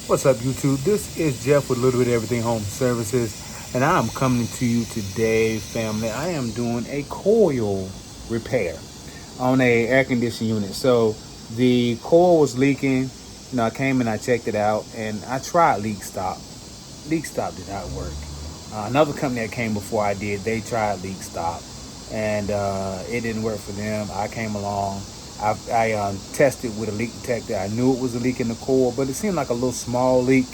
What's up, YouTube? This is Jeff with a little bit of everything home services, and I'm coming to you today, family. I am doing a coil repair on a air conditioning unit. So the coil was leaking. I came and I checked it out, and I tried leak stop. Leak stop did not work. Another company that came before I did, they tried leak stop, and it didn't work for them. I came along. I tested with a leak detector. I knew it was a leak in the coil, but it seemed like a little small leak.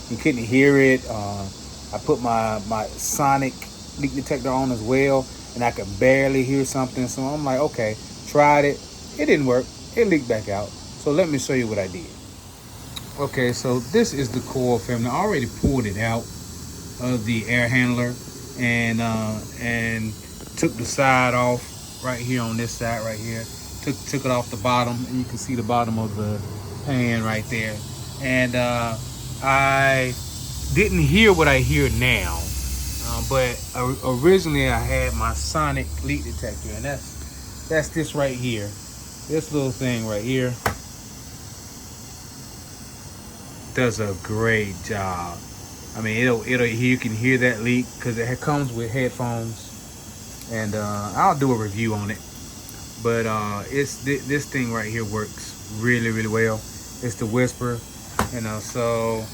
You couldn't hear it. I put my sonic leak detector on as well, and I could barely hear something. So I'm like, okay, tried it. It didn't work. It leaked back out. So let me show you what I did. Okay, so this is the coil, family. I already pulled it out of the air handler and took the side off right here on this side right here. Took it off the bottom, and you can see the bottom of the pan right there. And I didn't hear what I hear now, but originally I had my sonic leak detector, and that's this right here. This little thing right here does a great job. I mean, you can hear that leak because it comes with headphones, and I'll do a review on it. But this thing right here works really well. It's the whisper, so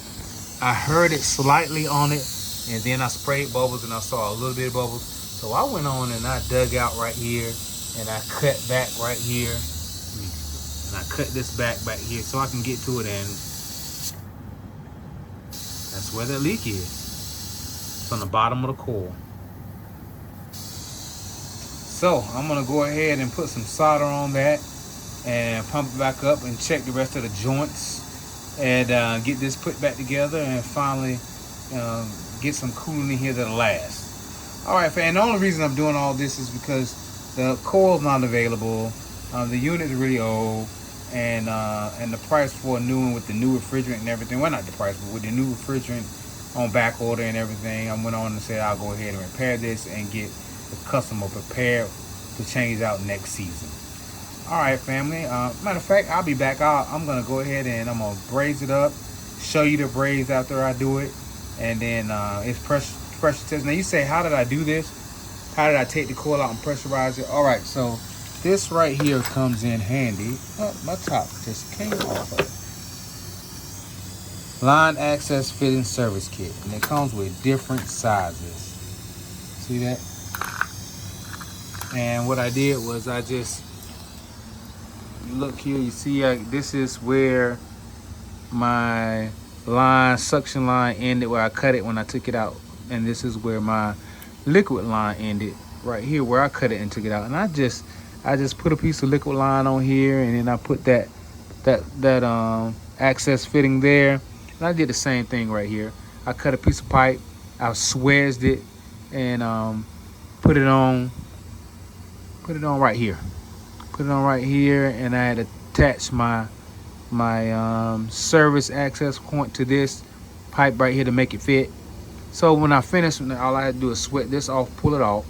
I heard it slightly on it, and then I sprayed bubbles, and I saw a little bit of bubbles. So I went on and I dug out right here, and I cut back right here, and I cut this back here so I can get to it, and that's where that leak is. It's on the bottom of the coil. So I'm gonna go ahead and put some solder on that and pump it back up and check the rest of the joints and get this put back together and finally get some cooling in here that'll last. All right, and the only reason I'm doing all this is because the coil's not available. The unit is really old, and the price for a new one with the new refrigerant and everything, well, not the price, but with the new refrigerant on back order and everything, I went on and said I'll go ahead and repair this and get the customer prepared to change out next season. All right, family. Matter of fact, I'll be back. I'm gonna go ahead and I'm gonna braze it up, show you the braze after I do it, and then it's pressure test. Now you say, how did I do this? How did I take the coil out and pressurize it? All right, so this right here comes in handy. Oh, my top just came off of it. Line access fitting service kit, and it comes with different sizes. See that? And what I did was I just look here. You see, this is where my suction line ended, where I cut it when I took it out, and this is where my liquid line ended, right here where I cut it and took it out. And I just put a piece of liquid line on here, and then I put that access fitting there. And I did the same thing right here. I cut a piece of pipe, I swedged it, and put it on right here. Put it on right here, and I had attached my service access point to this pipe right here to make it fit. So when I finished, all I had to do is sweat this off, pull it off,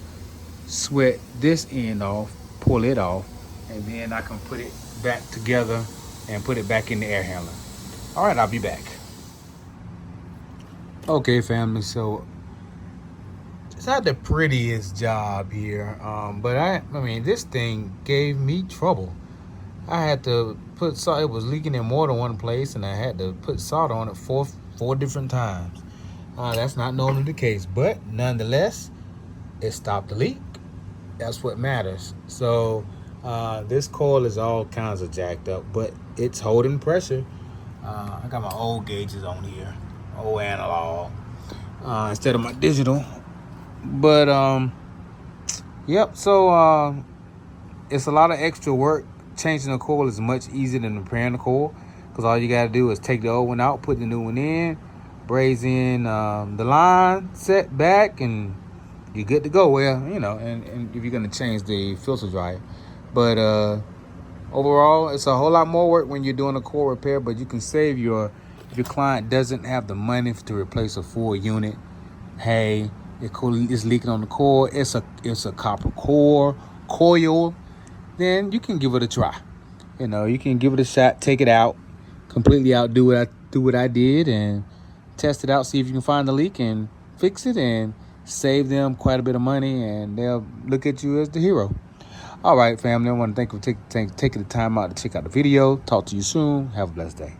sweat this end off, pull it off, and then I can put it back together and put it back in the air handler. All right, I'll be back. Okay, family, so it's not the prettiest job here, but I mean, this thing gave me trouble. I had to put salt. It was leaking in more than one place, and I had to put salt on it four different times. That's not normally the case, but nonetheless, it stopped the leak. That's what matters. So this coil is all kinds of jacked up, but it's holding pressure. I got my old gauges on here, old analog, instead of my digital. But yep, so it's a lot of extra work. Changing the coil is much easier than repairing the coil, because all you got to do is take the old one out, put the new one in, braze in the line, set back, and you're good to go. Well, and if you're going to change the filter dryer. But overall, it's a whole lot more work when you're doing a coil repair, but you can save if your client doesn't have the money to replace a full unit. Hey, the coil is leaking on the coil. It's a copper coil. Then you can give it a try. You can give it a shot, take it out, completely outdo it. do what I did and test it out, see if you can find the leak and fix it and save them quite a bit of money, and they'll look at you as the hero. All right, family, I want to thank you for taking the time out to check out the video. Talk to you soon. Have a blessed day.